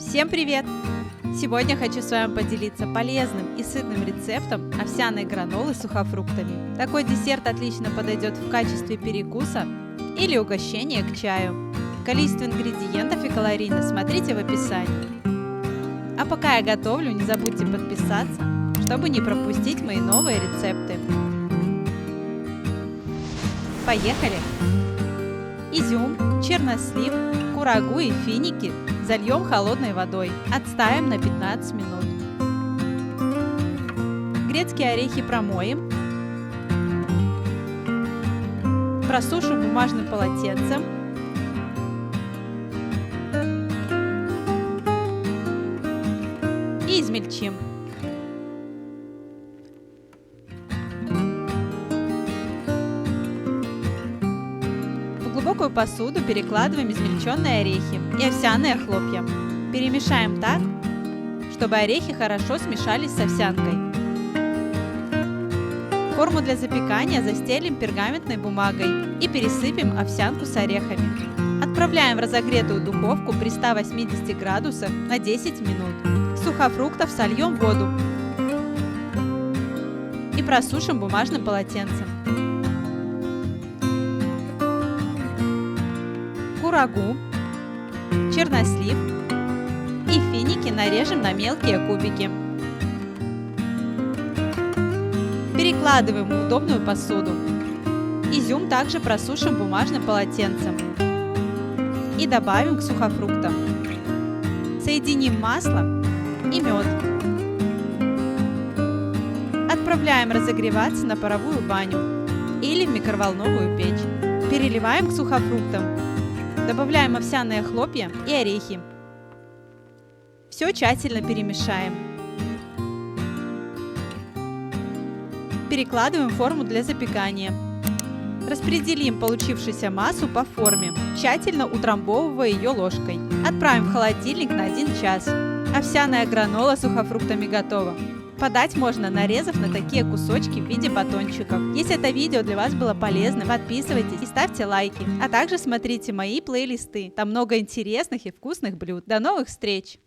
Всем привет! Сегодня хочу с вами поделиться полезным и сытным рецептом овсяной гранолы с сухофруктами. Такой десерт отлично подойдет в качестве перекуса или угощения к чаю. Количество ингредиентов и калорийность смотрите в описании. А пока я готовлю, не забудьте подписаться, чтобы не пропустить мои новые рецепты. Поехали! Изюм, чернослив, курагу и финики зальем холодной водой. Отставим на 15 минут. Грецкие орехи промоем. Просушим бумажным полотенцем. И измельчим. В глубокую посуду перекладываем измельченные орехи и овсяные хлопья. Перемешаем так, чтобы орехи хорошо смешались с овсянкой. Форму для запекания застелим пергаментной бумагой и пересыпем овсянку с орехами. Отправляем в разогретую духовку при 180 градусах на 10 минут. С сухофруктов сольем воду и просушим бумажным полотенцем. Курагу, чернослив и финики нарежем на мелкие кубики. Перекладываем в удобную посуду. Изюм также просушим бумажным полотенцем и добавим к сухофруктам. Соединим масло и мед. Отправляем разогреваться на паровую баню или в микроволновую печь. Переливаем к сухофруктам. Добавляем овсяные хлопья и орехи. Все тщательно перемешаем. Перекладываем в форму для запекания. Распределим получившуюся массу по форме, тщательно утрамбовывая ее ложкой. Отправим в холодильник на 1 час. Овсяная гранола с сухофруктами готова. Подать можно, нарезав на такие кусочки в виде батончиков. Если это видео для вас было полезным, подписывайтесь и ставьте лайки. А также смотрите мои плейлисты. Там много интересных и вкусных блюд. До новых встреч!